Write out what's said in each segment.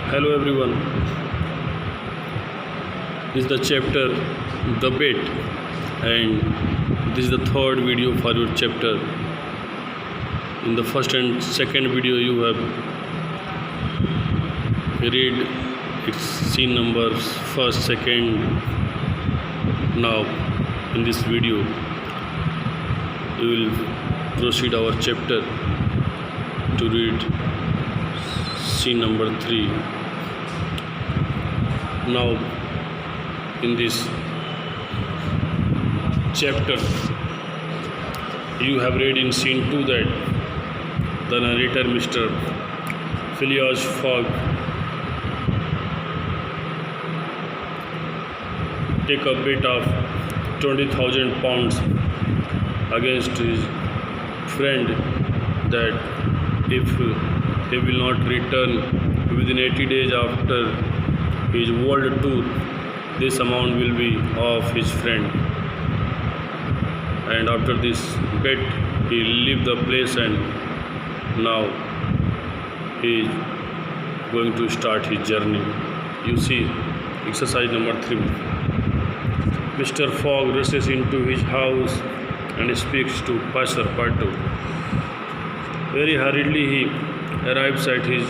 Hello everyone. This is the chapter The Bet, and this is the third video for your chapter. In the first and second video you have read scene numbers first, second. Now in this video we will proceed our chapter to read scene number 3. Now in this chapter you have read in scene 2 that the narrator Mr. Phileas Fogg take a bet of 20,000 pounds against his friend that if he will not return within 80 days after his world tour, this amount will be of his friend. And after this bet he leave the place, and now he is going to start his journey. You see exercise number 3. Mr. Fogg rushes into his house and speaks to Passepartout. Very hurriedly he arrives at his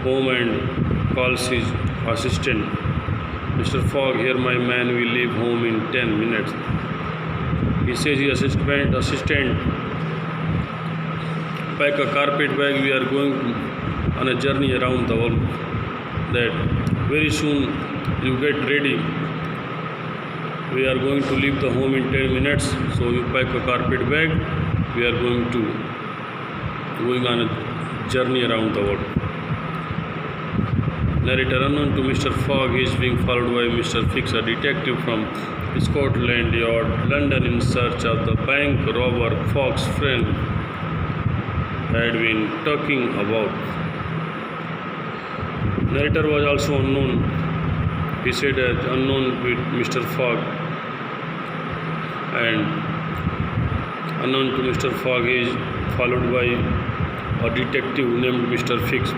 home and calls his assistant. Mr. Fogg, here my man will leave home in 10 minutes. He says his assistant, pack a carpet bag, we are going on a journey around the world. That very soon you get ready. We are going to leave the home in 10 minutes, so you pack a carpet bag. We are going on a journey around the world. Narrator: unknown to Mr. Fogg, he is being followed by Mr. Fix, a detective from Scotland Yard, London, in search of the bank robber Fogg's friend had been talking about. Narrator was also unknown. He said that unknown with Mr. Fogg, and unknown to Mr. Fogg, he is followed by a detective named Mr. Fix.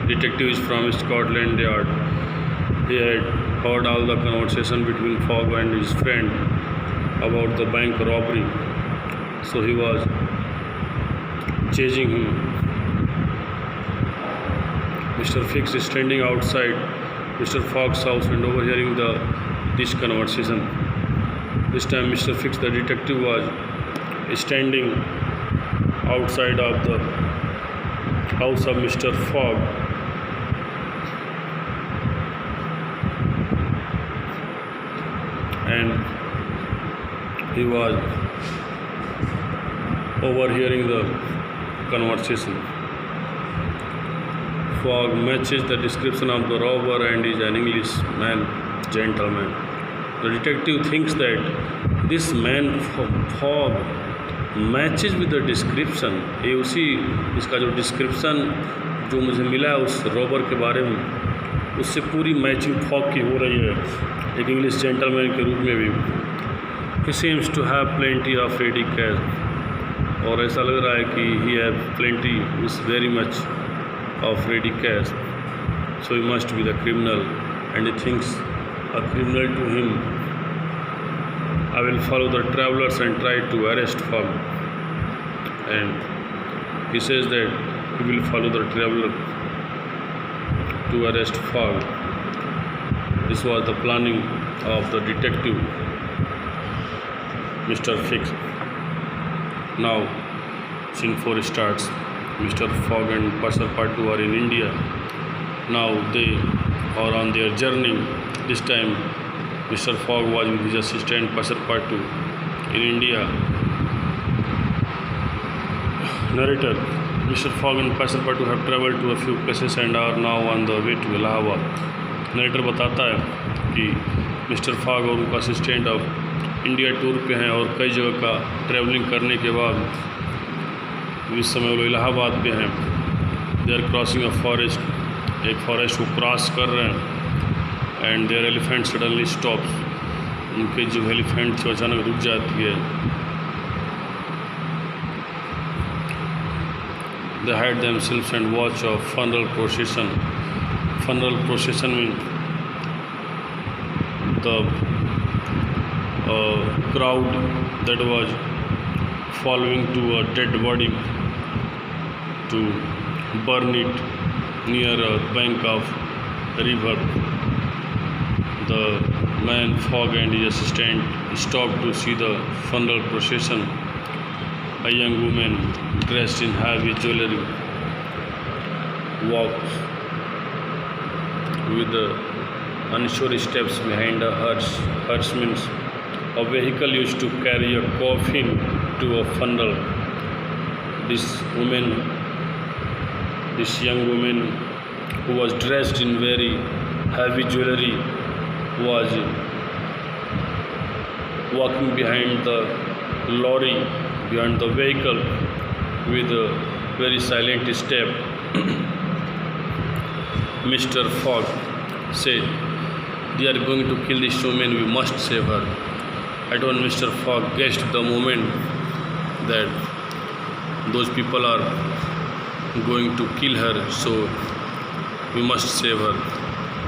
Detective is from Scotland Yard. He had heard all the conversation between Fogg and his friend about the bank robbery, so he was chasing him. Mr. Fix is standing outside Mr. Fogg's house and overhearing this conversation. This time Mr. Fix, the detective, was standing outside of the house of Mr. Fogg, and he was overhearing the conversation. Fogg matches the description of the robber and is an Englishman, gentleman. The detective thinks that this man Fogg matches with the description. ये उसी इसका जो description जो मुझे मिला है उस robber के बारे में, उससे पूरी मैचिंग फॉग की हो रही है, एक इंग्लिश जेंटलमैन के रूप में भी. He seems to have plenty of ready cash, और ऐसा लग रहा है कि he have plenty is very much of ready cash, so he must be the criminal, and he thinks a criminal to him. I will follow the travelers and try to arrest Fogg. And he says that he will follow the traveler to arrest Fogg. This was the planning of the detective, Mr. Fix. Now, scene 4 starts. Mr. Fogg and Passepartout are in India. Now they are on their journey. This time Mr. Fogg was with his assistant Passepartout in India. Narrator: Mr. Fogg and Passepartout have traveled to a few places and are now on the way to Allahabad. Narrator बताता है कि mister fog और उनका assistant अब India tour पे हैं और कई जगह का ट्रैवलिंग करने के बाद इस समय वो इलाहाबाद पे हैं. They are crossing a forest, एक फॉरेस्ट को क्रॉस कर रहे हैं. And there elephant suddenly stops, उनके जो एलिफेंट थी अचानक रुक जाती है. They hide themselves and watch a funeral procession funeral procession means the crowd that was following to a dead body to burn it near a bank of river. The man Fogg and his assistant stopped to see the funeral procession. A young woman dressed in heavy jewelry walked with the unsure steps behind a hearse means a vehicle used to carry a coffin to a funeral. This young woman who was dressed in very heavy jewelry was walking behind the lorry, behind the vehicle with a very silent step. Mr. Fogg said, "They are going to kill this woman, we must save her." At once Mr. Fogg guessed the moment that those people are going to kill her, so we must save her.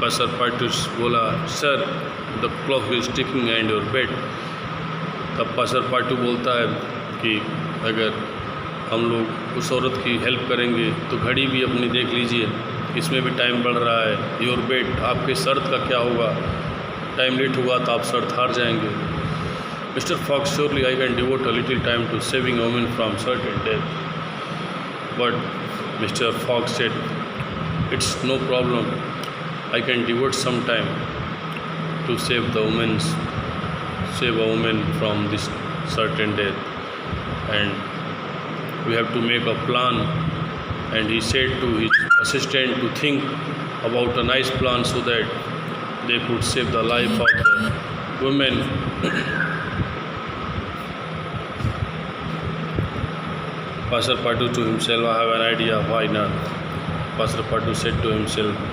Passepartout बोला, "sir, the clock is ticking and your bed." तब Passepartout बोलता है कि अगर हम लोग उस औरत की हेल्प करेंगे तो घड़ी भी अपनी देख लीजिए, इसमें भी टाइम बढ़ रहा है। योर बेट, आपके शर्त का क्या होगा? टाइम लेट हुआ तो आप शर्त हार जाएंगे। Mister Fox, surely I can devote a little time to saving women from certain death. But mister Fox said, it's no problem, I can devote some time to save a woman from this certain death, and we have to make a plan. And he said to his assistant to think about a nice plan so that they could save the life of the woman. Passepartout to himself, "I have an idea, why not?" Passepartout said to himself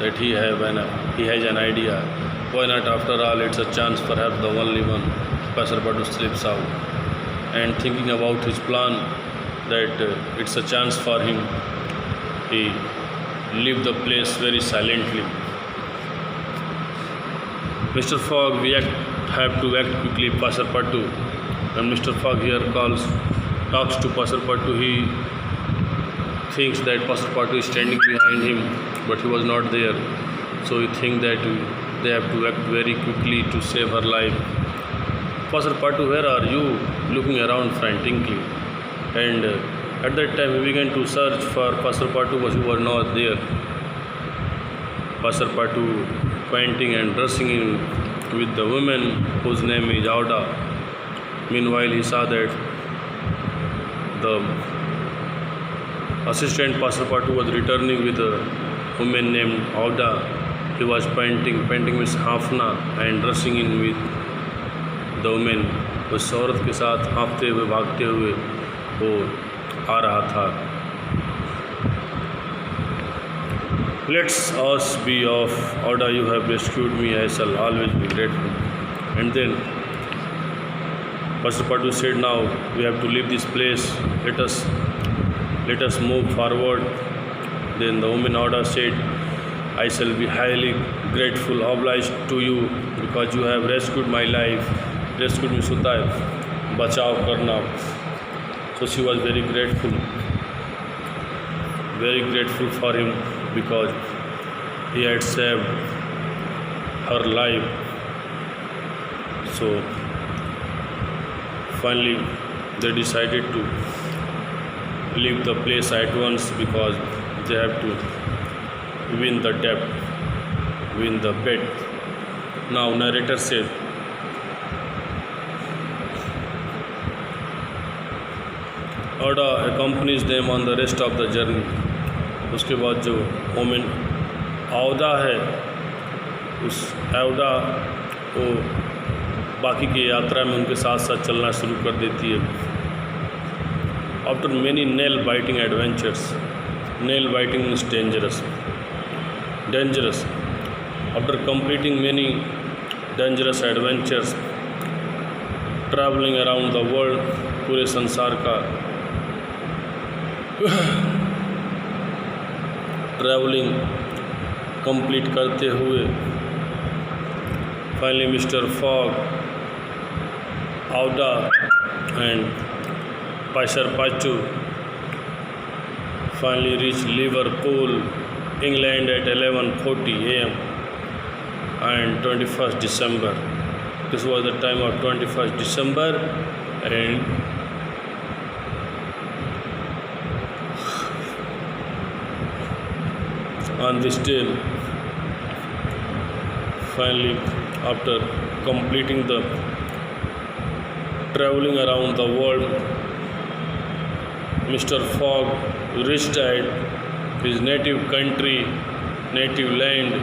that he has an idea. Why not? After all, it's a chance, perhaps the only one. Passepartout slips out, and thinking about his plan that it's a chance for him, he left the place very silently. Mr. Fogg, we have to act quickly, Passepartout. And Mr. Fogg here talks to Passepartout. He thinks that Passepartout is standing behind him, but he was not there. So he thinks that they have to act very quickly to save her life. Passepartout, where are you? Looking around frantically. And at that time, he began to search for Passepartout, but he was not there. Passepartout pointing and dressing in with the woman whose name is Auda. Meanwhile, he saw that the assistant Passepartout was returning with a woman named Auda. He was painting means हाफना, and dressing in with the woman. उस औरत के साथ हाँफते हुए भागते हुए वो आ रहा था. "Let's us be off. Auda, you have rescued me. I shall always be grateful." And then Passepartout said, "Now we have to leave this place. Let us move forward." Then the woman Auda said, "I shall be highly grateful, obliged to you because you have rescued my life." Rescued means होता है बचाव करना. So she was very grateful for him because he had saved her life. So finally they decided to leave the place at once because they have to win the debt, win the bet. Now narrator said, Auda accompanies them on the rest of the journey. उसके बाद जो women औदा है, उस औदा को बाकी की यात्रा में उनके साथ साथ चलना शुरू कर देती है. After many nail-biting adventures, nail-biting means dangerous. After completing many dangerous adventures, traveling around the world, पूरे संसार का traveling कंप्लीट करते हुए finally mister Fogg, Aouda and पाशरपाचू finally reached Liverpool, England at 11:40 a.m. and 21st December. This was the time of 21st December, and on this day, finally, after completing the traveling around the world, Mr. Fogg reached at his native country, native land,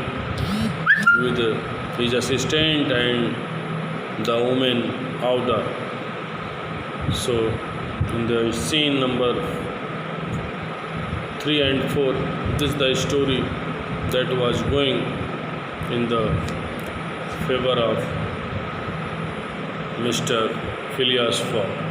with his assistant and the woman Auda. So, in the scene number 3 and 4, this is the story that was going in the favor of Mr. Phileas Fogg.